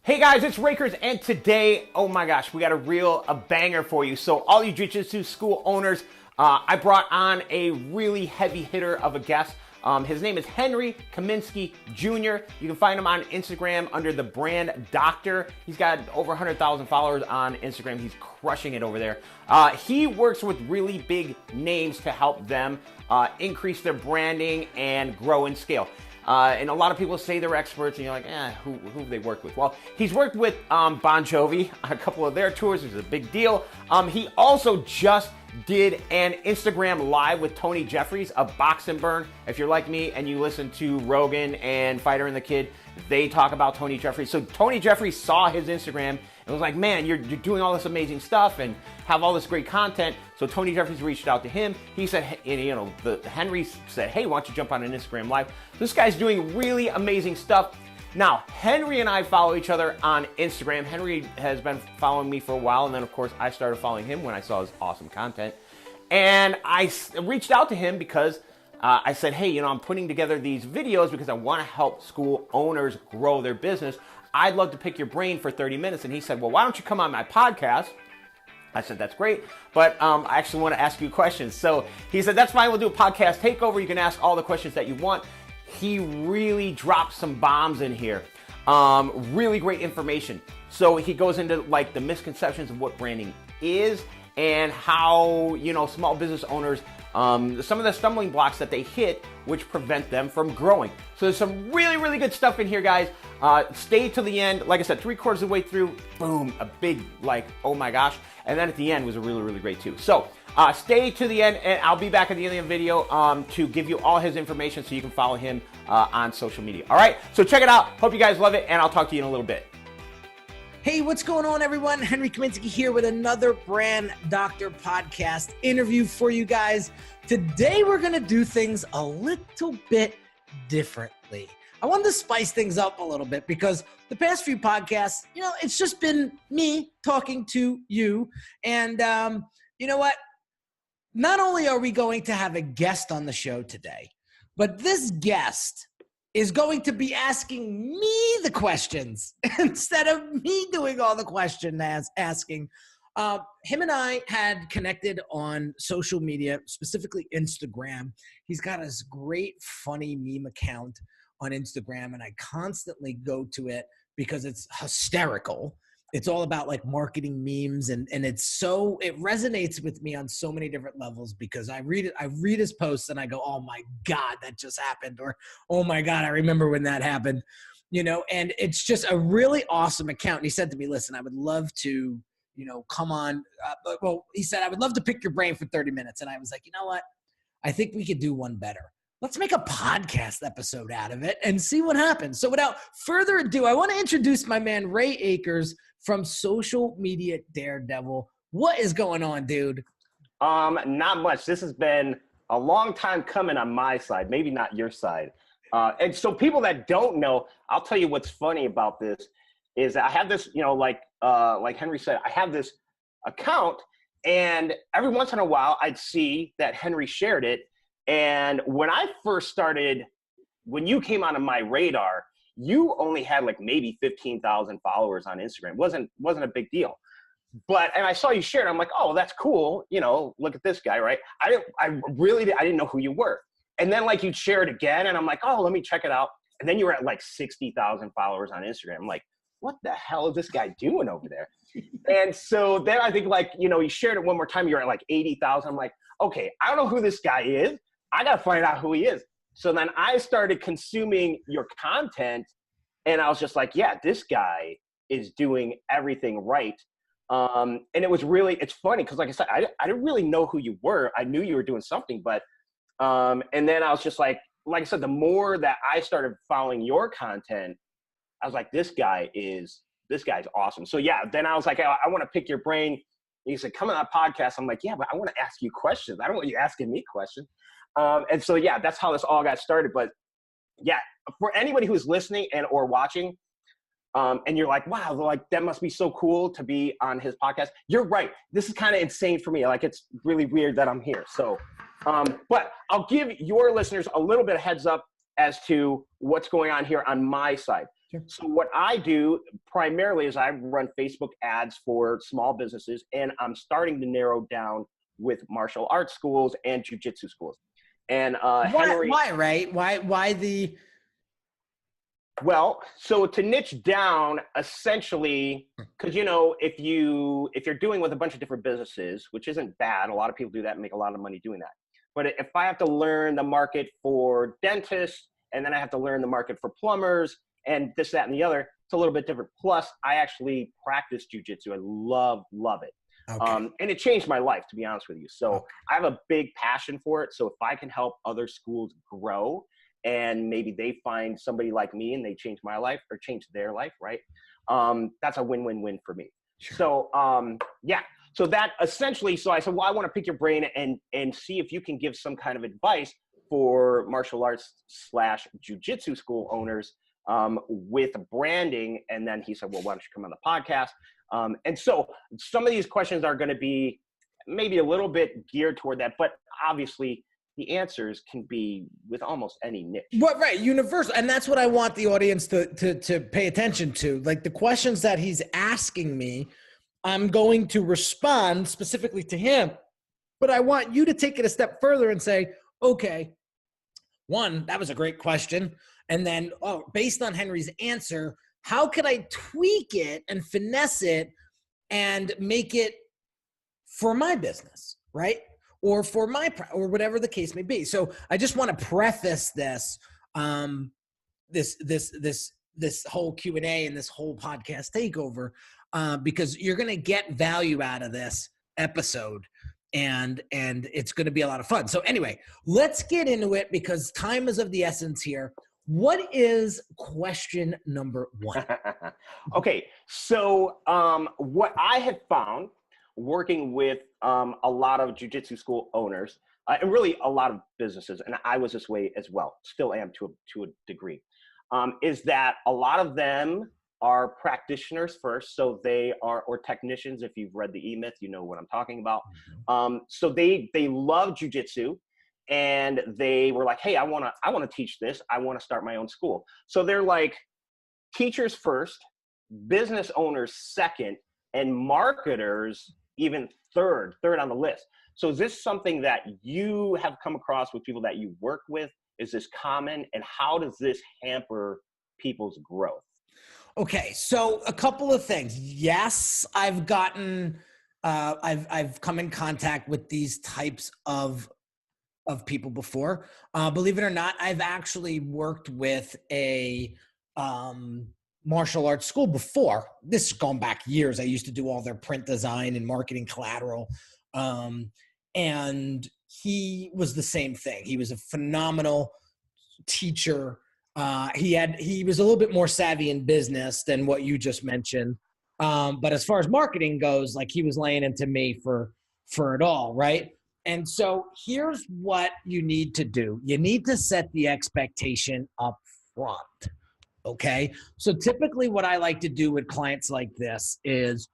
Hey guys, it's Rakers, and today, oh my gosh, we got a banger for you. So all you Jiu-Jitsu school owners, I brought on a really heavy hitter of a guest. His name is Henry Kaminsky Jr. You can find him on Instagram under the brand Doctor. He's got over 100,000 followers on Instagram. He's crushing it over there. He works with really big names to help them increase their branding and grow and scale. And a lot of people say they're experts, and you're like, who have they worked with? Well, he's worked with Bon Jovi on a couple of their tours, which is a big deal. He also just did an Instagram live with Tony Jeffries, a box and burn. If you're like me and you listen to Rogan and Fighter and the Kid, they talk about Tony Jeffries. So Tony Jeffries saw his Instagram and was like, man, you're doing all this amazing stuff and have all this great content. So Tony Jeffries reached out to him. He said, Henry said, hey, why don't you jump on an Instagram live? This guy's doing really amazing stuff. Now, Henry and I follow each other on Instagram. Henry has been following me for a while, and then of course I started following him when I saw his awesome content. And I reached out to him because I said, hey, I'm putting together these videos because I want to help school owners grow their business. I'd love to pick your brain for 30 minutes. And he said, well, why don't you come on my podcast? I said, that's great, but I actually want to ask you questions. So he said, that's fine, we'll do a podcast takeover. You can ask all the questions that you want. He really dropped some bombs in here. Really great information. So he goes into like the misconceptions of what branding is and how, small business owners, some of the stumbling blocks that they hit, which prevent them from growing. So there's some really, really good stuff in here, guys. Stay to the end. Like I said, 3/4 of the way through, boom, a big, oh my gosh. And then at the end was a really, really great too. So stay to the end, and I'll be back at the end of the video to give you all his information so you can follow him on social media. All right, so check it out. Hope you guys love it, and I'll talk to you in a little bit. Hey, what's going on, everyone? Henry Kaminsky here with another Brand Doctor podcast interview for you guys. Today, we're going to do things a little bit differently. I wanted to spice things up a little bit because the past few podcasts, it's just been me talking to you. And you know what? Not only are we going to have a guest on the show today, but this guest is going to be asking me the questions instead of me doing all the question asking. Him and I had connected on social media, specifically Instagram. He's got this great, funny meme account on Instagram, and I constantly go to it because it's hysterical. It's all about like marketing memes, and it resonates with me on so many different levels because I read his posts and I go, oh my God, that just happened. Or, oh my God, I remember when that happened, and it's just a really awesome account. And he said to me, listen, I would love to, come on. He said, I would love to pick your brain for 30 minutes. And I was like, you know what? I think we could do one better. Let's make a podcast episode out of it and see what happens. So without further ado, I want to introduce my man, Ray Akers from Social Media Daredevil. What is going on, dude? Not much. This has been a long time coming on my side, maybe not your side. And so people that don't know, I'll tell you what's funny about this is that I have this, like Henry said, I have this account, and every once in a while I'd see that Henry shared it. And when I first started, when you came onto my radar, you only had like maybe 15,000 followers on Instagram. Wasn't a big deal. And I saw you share it. I'm like, oh, that's cool. Look at this guy, right? I didn't know who you were. And then like you'd share it again, and I'm like, oh, let me check it out. And then you were at like 60,000 followers on Instagram. I'm like, what the hell is this guy doing over there? And so then I think like, you shared it one more time. You're at like 80,000. I'm like, okay, I don't know who this guy is. I got to find out who he is. So then I started consuming your content, and I was just like, yeah, this guy is doing everything right. And it's funny because like I said, I didn't really know who you were. I knew you were doing something, but, and then I was just like I said, the more that I started following your content, I was like, this guy's awesome. So yeah, then I was like, I want to pick your brain. And you said, come on that podcast. I'm like, yeah, but I want to ask you questions. I don't want you asking me questions. And so, yeah, that's how this all got started. But yeah, for anybody who's listening or watching, and you're like, wow, like that must be so cool to be on his podcast. You're right. This is kind of insane for me. Like, it's really weird that I'm here. So, but I'll give your listeners a little bit of heads up as to what's going on here on my side. Sure. So what I do primarily is I run Facebook ads for small businesses, and I'm starting to narrow down with martial arts schools and jiu-jitsu schools. And Henry, Why, right? Why the? well, so to niche down, essentially, because if you're doing with a bunch of different businesses, which isn't bad, a lot of people do that and make a lot of money doing that. But if I have to learn the market for dentists, and then I have to learn the market for plumbers, and this, that, and the other, it's a little bit different. Plus, I actually practice jujitsu. I love it. Okay. And it changed my life, to be honest with you. So Okay. I have a big passion for it. So if I can help other schools grow, and maybe they find somebody like me and they change my life or change their life, right? That's a win-win-win for me. Sure. So yeah. So that essentially, so I said, well, I want to pick your brain and see if you can give some kind of advice for martial arts / jiu-jitsu school owners with branding. And then he said, well, why don't you come on the podcast? And so some of these questions are going to be maybe a little bit geared toward that, but obviously the answers can be with almost any niche. What, right, universal. And that's what I want the audience to pay attention to. Like the questions that he's asking me, I'm going to respond specifically to him, but I want you to take it a step further and say, okay, one, that was a great question. And then, based on Henry's answer, how could I tweak it and finesse it and make it for my business, right? Or for my, or whatever the case may be. So I just want to preface this, this whole Q&A and this whole podcast takeover, because you're going to get value out of this episode, and it's going to be a lot of fun. So anyway, let's get into it because time is of the essence here. What is question number one? Okay, so what I have found working with a lot of jiu-jitsu school owners and really a lot of businesses, and I was this way as well, still am to a degree, is that a lot of them are practitioners first. So they are, or technicians, if you've read the E-Myth, you know what I'm talking about. So they love jiu-jitsu, and they were like, hey, I want to teach this. I want to start my own school. So they're like teachers first, business owners second, and marketers even third on the list. So is this something that you have come across with people that you work with? Is this common? And how does this hamper people's growth? Okay, so a couple of things. Yes, I've gotten, I've come in contact with these types of people before. Believe it or not, I've actually worked with a martial arts school before. This is going back years. I used to do all their print design and marketing collateral. And he was the same thing. He was a phenomenal teacher. He was a little bit more savvy in business than what you just mentioned. But as far as marketing goes, like he was laying into me for it all, right? And so here's what you need to do. You need to set the expectation up front. Okay. So typically what I like to do with clients like this is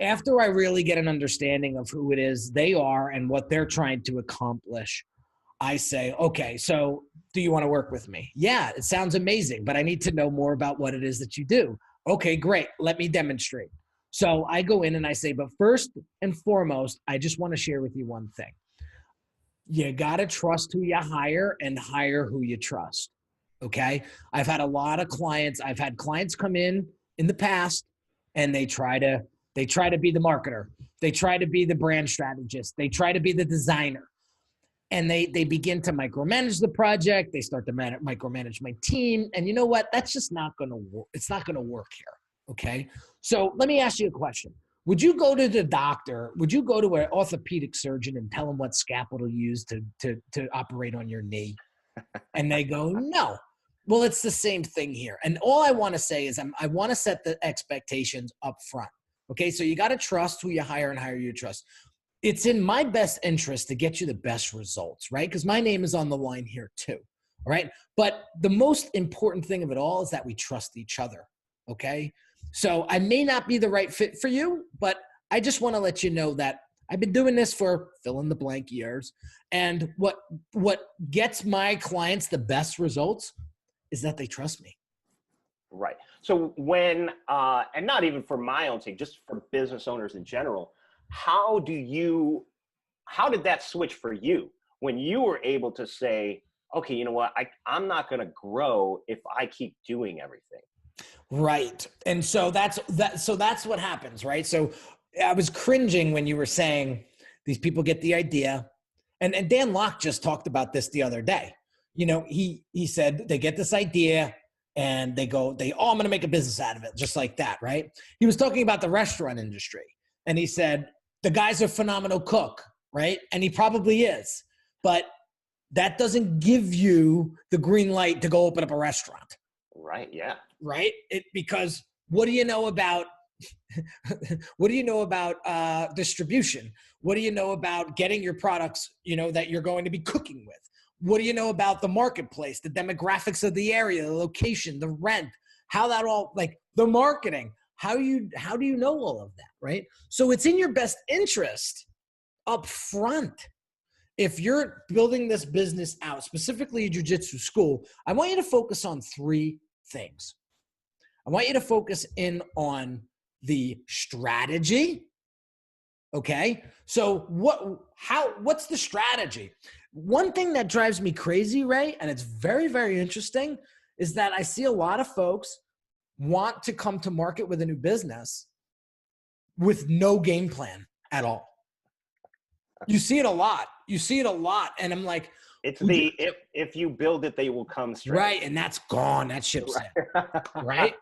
after I really get an understanding of who it is they are and what they're trying to accomplish, I say, okay, so do you want to work with me? Yeah, it sounds amazing, but I need to know more about what it is that you do. Okay, great. Let me demonstrate. So I go in and I say, but first and foremost, I just want to share with you one thing. You got to trust who you hire and hire who you trust. Okay. I've had a lot of clients. I've had clients come in the past and they try to be the marketer. They try to be the brand strategist. They try to be the designer, and they begin to micromanage the project. They start to micromanage my team. And you know what? That's just not going to work. It's not going to work here. Okay. So let me ask you a question. Would you go to the doctor? Would you go to an orthopedic surgeon and tell him what scalpel to use to operate on your knee? And they go, no. Well, it's the same thing here. And all I want to say is I want to set the expectations up front. Okay. So you got to trust who you hire and hire who you trust. It's in my best interest to get you the best results, right? Because my name is on the line here too. All right. But the most important thing of it all is that we trust each other. Okay. So I may not be the right fit for you, but I just want to let you know that I've been doing this for fill in the blank years. And what gets my clients the best results is that they trust me. Right. So when, and not even for my own sake, just for business owners in general, how did that switch for you when you were able to say, okay, you know what, I'm not going to grow if I keep doing everything. Right. And so that's what happens, right? So I was cringing when you were saying these people get the idea. And Dan Locke just talked about this the other day. You know, he said they get this idea and they go, I'm going to make a business out of it, just like that, right? He was talking about the restaurant industry. And he said, the guy's a phenomenal cook, right? And he probably is. But that doesn't give you the green light to go open up a restaurant. Right, yeah. Right? Because what do you know about distribution? What do you know about getting your products, that you're going to be cooking with? What do you know about the marketplace, the demographics of the area, the location, the rent, how that all, like the marketing, how do you know all of that, right? So it's in your best interest up front. If you're building this business out, specifically a jiu-jitsu school, I want you to focus on three things. I want you to focus in on the strategy. Okay. So what's the strategy? One thing that drives me crazy, Ray, and it's very, very interesting, is that I see a lot of folks want to come to market with a new business with no game plan at all. You see it a lot. And I'm like, it's if you build it, they will come straight. Right. And that's gone. That ship's in. Right?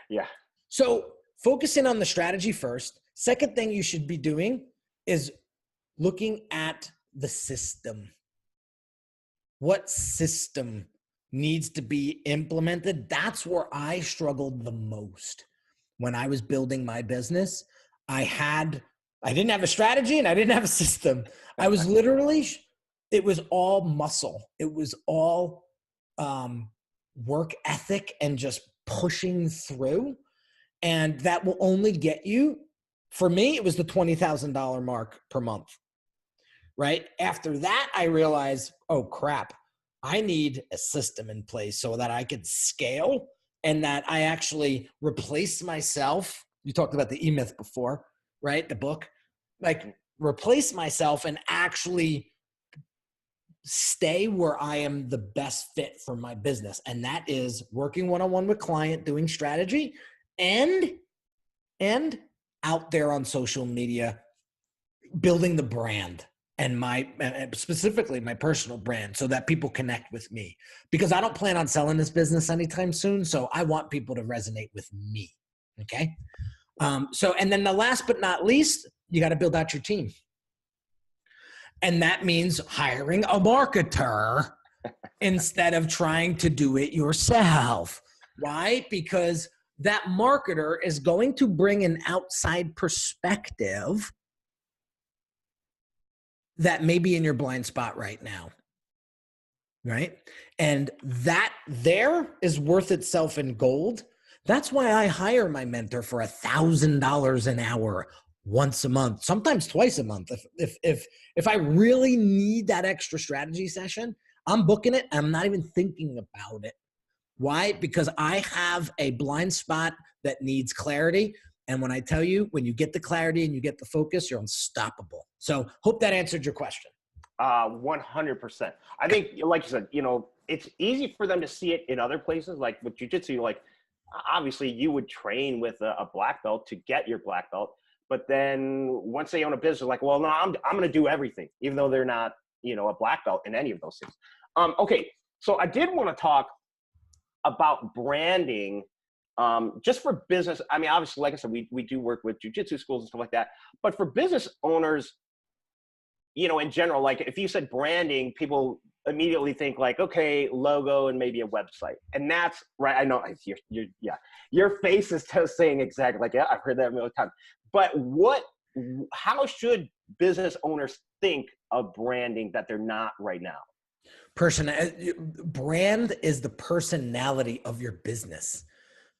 Yeah. So focus in on the strategy first. Second thing you should be doing is looking at the system. What system needs to be implemented? That's where I struggled the most when I was building my business. I didn't have a strategy and I didn't have a system. I was literally, it was all muscle. It was all work ethic and just pushing through. And that will only get you, for me, it was the $20,000 mark per month, right? After that, I realized, oh crap, I need a system in place so that I could scale and that I actually replace myself. You talked about the E-Myth before, right? The book, like replace myself and actually stay where I am the best fit for my business. And that is working one-on-one with client, doing strategy, and out there on social media, building the brand and specifically my personal brand so that people connect with me, because I don't plan on selling this business anytime soon. So I want people to resonate with me. Okay. And then the last but not least, you got to build out your team. And that means hiring a marketer instead of trying to do it yourself. Why? Because that marketer is going to bring an outside perspective that may be in your blind spot right now. Right? And that there is worth itself in gold. That's why I hire my mentor for $1,000 an hour once a month, sometimes twice a month. If I really need that extra strategy session, I'm booking it. I'm not even thinking about it. Why? Because I have a blind spot that needs clarity. And when I tell you, when you get the clarity and you get the focus, you're unstoppable. So hope that answered your question. 100%. I think, like you said, it's easy for them to see it in other places. Like with jiu-jitsu, like obviously you would train with a black belt to get your black belt. But then once they own a business, like, well, no, I'm going to do everything, even though they're not, a black belt in any of those things. Okay. So I did want to talk about branding, just for business. I mean, obviously, like I said, we do work with jiu-jitsu schools and stuff like that, but for business owners, in general, like if you said branding, people immediately think like, okay, logo and maybe a website. And that's right. I know your face is just saying exactly like, yeah, I've heard that a million times. But how should business owners think of branding that they're not right now? Brand is the personality of your business.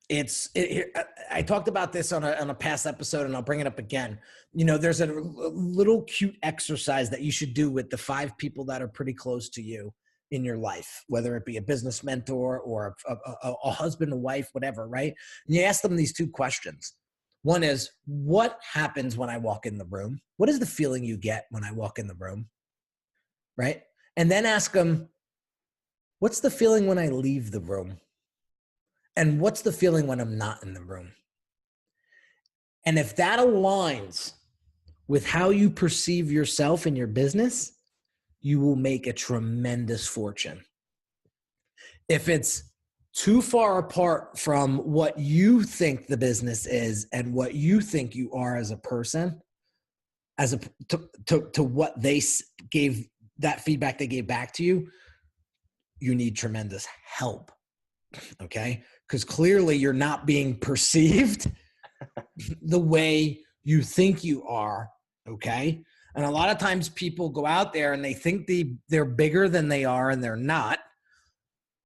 I talked about this on a past episode, and I'll bring it up again. There's a little cute exercise that you should do with the 5 people that are pretty close to you in your life, whether it be a business mentor or a husband, a wife, whatever, right? And you ask them these two questions. One is, what happens when I walk in the room? What is the feeling you get when I walk in the room? Right? And then ask them, what's the feeling when I leave the room? And what's the feeling when I'm not in the room? And if that aligns with how you perceive yourself and your business, you will make a tremendous fortune. If it's too far apart from what you think the business is and what you think you are as a person, to what they gave, that feedback they gave back to you, you need tremendous help. Okay? Because clearly you're not being perceived the way you think you are. Okay? And a lot of times people go out there and they think they're bigger than they are, and they're not.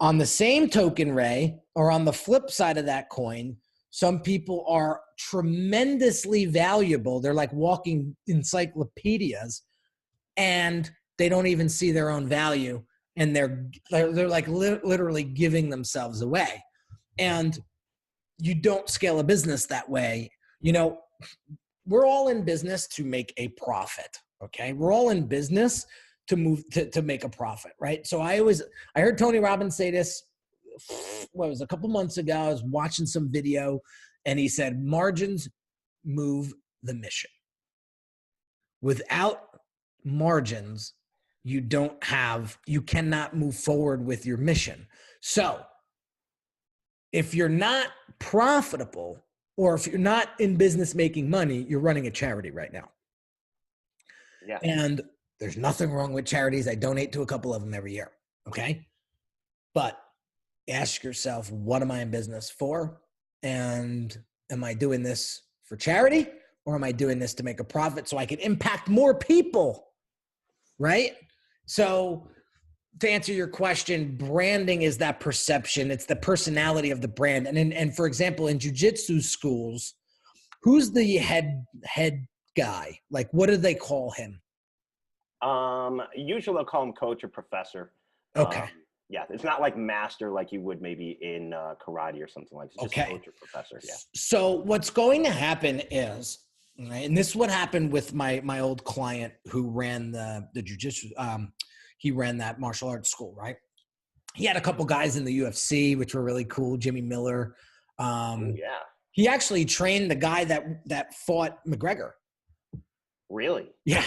On the same token, Ray, or on the flip side of that coin, some people are tremendously valuable. They're like walking encyclopedias, and they don't even see their own value, and they're like literally giving themselves away. And you don't scale a business that way. You know, we're all in business to make a profit. Okay, we're all in business to move to make a profit, right? So I heard Tony Robbins say this, what was it, a couple months ago. I was watching some video, and he said, margins move the mission. Without margins, you cannot move forward with your mission. So if you're not profitable, or if you're not in business making money, you're running a charity right now. Yeah. And there's nothing wrong with charities. I donate to a couple of them every year. Okay. But ask yourself, what am I in business for? And am I doing this for charity, or am I doing this to make a profit so I can impact more people? Right? So to answer your question, branding is that perception. It's the personality of the brand. And for example, in jiu-jitsu schools, who's the head guy? Like, what do they call him? Usually they'll call him coach or professor. Okay. Yeah, it's not like master like you would maybe in karate or something like that. It's just coach or professor. Yeah. So what's going to happen is, right, and this is what happened with my old client who ran the jiu-jitsu. He ran that martial arts school, right? He had a couple guys in the UFC, which were really cool. Jimmy Miller. Yeah. He actually trained the guy that fought McGregor. Really? Yeah.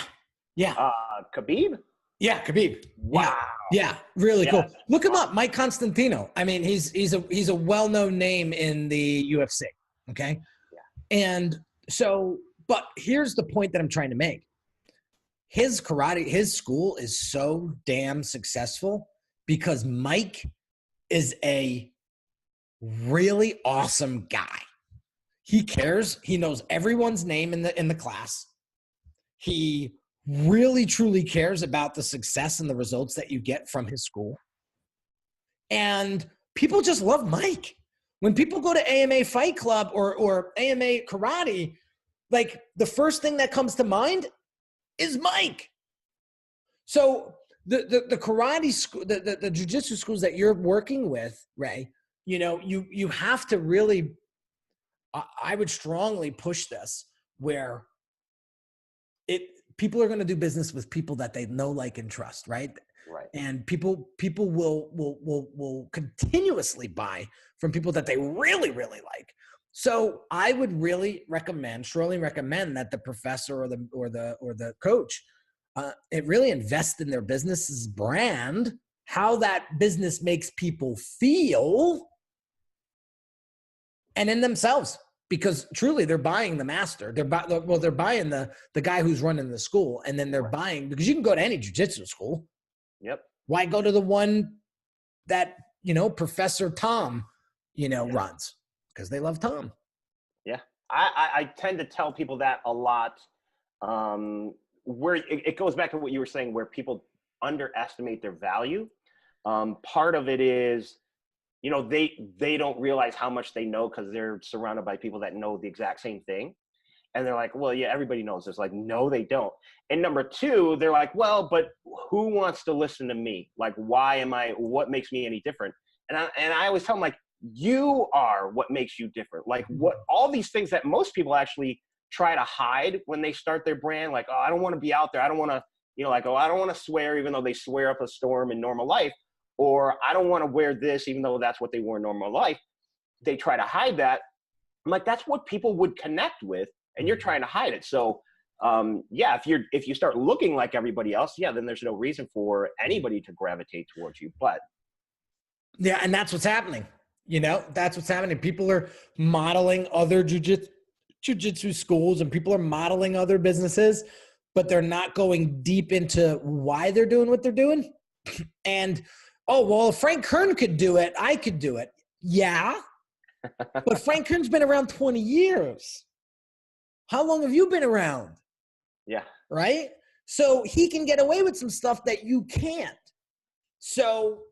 Yeah. Khabib? Yeah, Khabib. Wow. Yeah, really cool. Look him up, Mike Constantino. I mean, he's a well-known name in the UFC. Okay. Yeah. And so, but here's the point that I'm trying to make. His school is so damn successful because Mike is a really awesome guy. He cares. He knows everyone's name in the class. He really truly cares about the success and the results that you get from his school. And people just love Mike. When people go to AMA Fight Club or AMA Karate, like the first thing that comes to mind is Mike. So the karate school, the jiu-jitsu schools that you're working with, Ray, you know, you have to really, I would strongly push this where people are going to do business with people that they know, like, and trust, right? Right. And people will continuously buy from people that they really, really like. So I would really strongly recommend that the professor or the coach, it really invest in their business's brand, how that business makes people feel, and in themselves. Because truly, they're buying the master. They're buying the guy who's running the school, and then they're buying, because you can go to any jiu-jitsu school. Yep. Why go to the one that, you know, Professor Tom, you know, runs? Because they love Tom. Yeah, I tend to tell people that a lot. Where it goes back to what you were saying, where people underestimate their value. Part of it is, you know, they don't realize how much they know because they're surrounded by people that know the exact same thing. And they're like, well, yeah, everybody knows this. Like, no, they don't. And number two, they're like, well, but who wants to listen to me? Like, what makes me any different? And I always tell them, like, you are what makes you different. Like, what all these things that most people actually try to hide when they start their brand, like, oh, I don't want to be out there. I don't want to, like, oh, I don't want to swear, even though they swear up a storm in normal life. Or I don't want to wear this, even though that's what they wore in normal life. They try to hide that. I'm like, that's what people would connect with, and you're trying to hide it. So, yeah, if you start looking like everybody else, yeah, then there's no reason for anybody to gravitate towards you. But yeah, and that's what's happening. That's what's happening. People are modeling other jiu-jitsu schools, and people are modeling other businesses, but they're not going deep into why they're doing what they're doing. And, oh, well, if Frank Kern could do it, I could do it. Yeah. But Frank Kern's been around 20 years. How long have you been around? Yeah. Right? So he can get away with some stuff that you can't. So,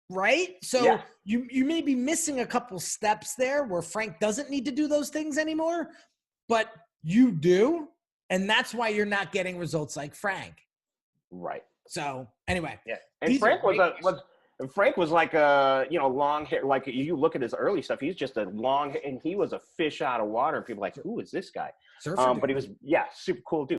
right? So yeah. you may be missing a couple steps there where Frank doesn't need to do those things anymore, but you do. And that's why you're not getting results like Frank. Right. So anyway. Yeah. And Frank was like long hair. Like, you look at his early stuff, he's just a long, and he was a fish out of water. And people are like, who is this guy? But he was, super cool dude.